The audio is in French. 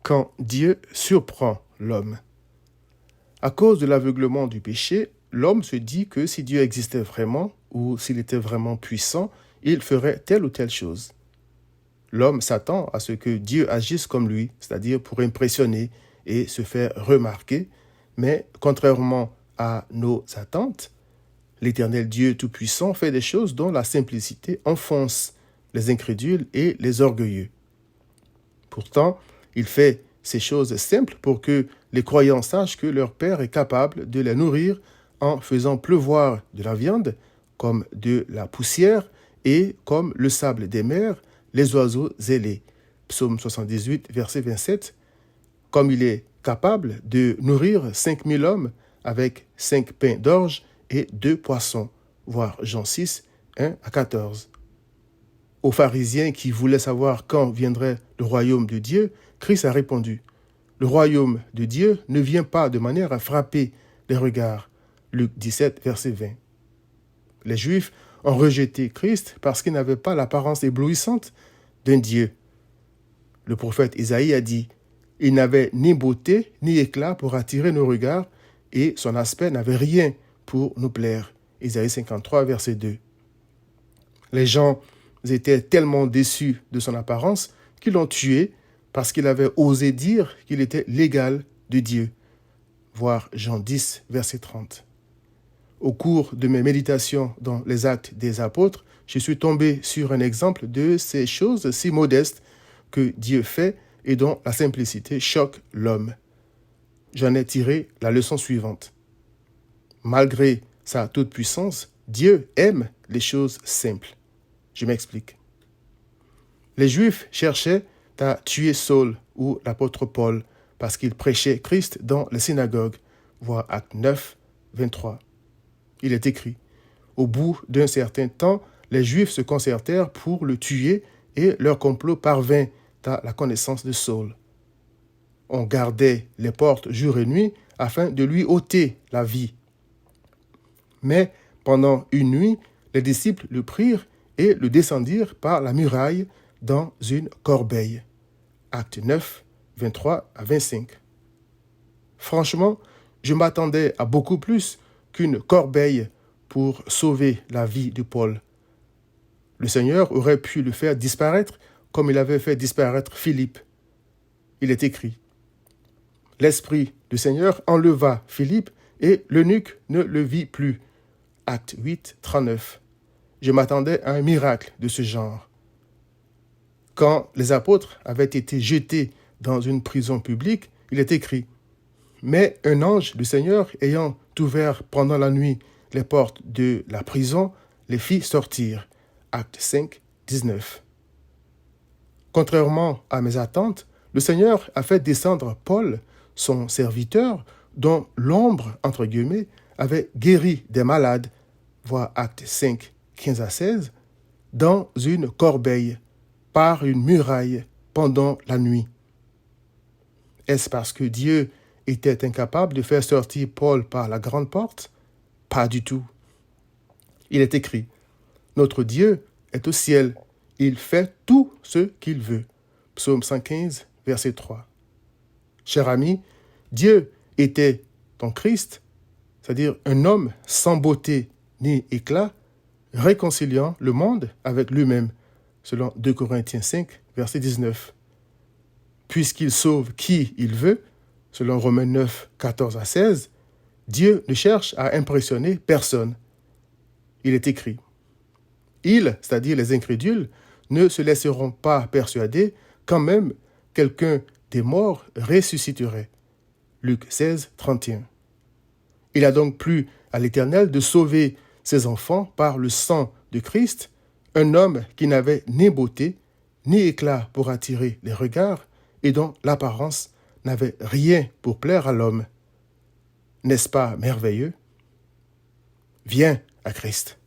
quand Dieu surprend l'homme. À cause de l'aveuglement du péché, l'homme se dit que si Dieu existait vraiment ou s'il était vraiment puissant, il ferait telle ou telle chose. L'homme s'attend à ce que Dieu agisse comme lui, c'est-à-dire pour impressionner et se faire remarquer, mais contrairement à nos attentes, l'Éternel Dieu Tout-Puissant fait des choses dont la simplicité enfonce les incrédules et les orgueilleux. Pourtant, il fait ces choses simples pour que les croyants sachent que leur Père est capable de les nourrir en faisant pleuvoir de la viande, comme de la poussière, et comme le sable des mers, les oiseaux ailés. Psaume 78, verset 27. Comme il est capable de nourrir 5000 hommes avec 5 pains d'orge et 2 poissons, voir Jean 6, 1 à 14. Aux pharisiens qui voulaient savoir quand viendrait le royaume de Dieu, Christ a répondu « Le royaume de Dieu ne vient pas de manière à frapper les regards. » Luc 17, verset 20. Les Juifs ont rejeté Christ parce qu'il n'avait pas l'apparence éblouissante d'un Dieu. Le prophète Isaïe a dit « Il n'avait ni beauté ni éclat pour attirer nos regards et son aspect n'avait rien pour nous plaire. » Isaïe 53, verset 2. Les gens étaient tellement déçus de son apparence qu'ils l'ont tué parce qu'il avait osé dire qu'il était l'égal de Dieu. Voir Jean 10, verset 30. Au cours de mes méditations dans les Actes des Apôtres, je suis tombé sur un exemple de ces choses si modestes que Dieu fait et dont la simplicité choque l'homme. J'en ai tiré la leçon suivante. Malgré sa toute-puissance, Dieu aime les choses simples. Je m'explique. Les Juifs cherchaient à tuer Saul ou l'apôtre Paul parce qu'ils prêchaient Christ dans les synagogues, voir Acte 9, 23. Il est écrit, au bout d'un certain temps, les Juifs se concertèrent pour le tuer et leur complot parvint à la connaissance de Saul. On gardait les portes jour et nuit afin de lui ôter la vie. Mais pendant une nuit, les disciples le prirent et le descendirent par la muraille dans une corbeille. Acte 9, 23 à 25. Franchement, je m'attendais à beaucoup plus qu'une corbeille pour sauver la vie de Paul. Le Seigneur aurait pu le faire disparaître comme il avait fait disparaître Philippe. Il est écrit, « L'Esprit du Seigneur enleva Philippe et l'eunuque ne le vit plus. » Acte 8, 39. Je m'attendais à un miracle de ce genre. Quand les apôtres avaient été jetés dans une prison publique, il est écrit « Mais un ange du Seigneur ayant ouvert pendant la nuit les portes de la prison, les fit sortir. » Acte 5, 19. Contrairement à mes attentes, le Seigneur a fait descendre Paul, son serviteur, dont l'ombre, entre guillemets, avait guéri des malades, voir Acte 5, 15 à 16, dans une corbeille, par une muraille, pendant la nuit. Est-ce parce que Dieu était incapable de faire sortir Paul par la grande porte? Pas du tout. Il est écrit, « Notre Dieu est au ciel, il fait tout ce qu'il veut. » Psaume 115, verset 3. Cher ami, Dieu était en Christ, c'est-à-dire un homme sans beauté ni éclat, réconciliant le monde avec lui-même, selon 2 Corinthiens 5, verset 19. Puisqu'il sauve qui il veut, selon Romains 9, 14 à 16, Dieu ne cherche à impressionner personne. Il est écrit, « Ils, c'est-à-dire les incrédules, ne se laisseront pas persuader quand même quelqu'un des morts ressusciterait. » Luc 16, 31. Il a donc plu à l'Éternel de sauver ses enfants par le sang de Christ, un homme qui n'avait ni beauté, ni éclat pour attirer les regards et dont l'apparence n'avait rien pour plaire à l'homme. N'est-ce pas merveilleux? Viens à Christ.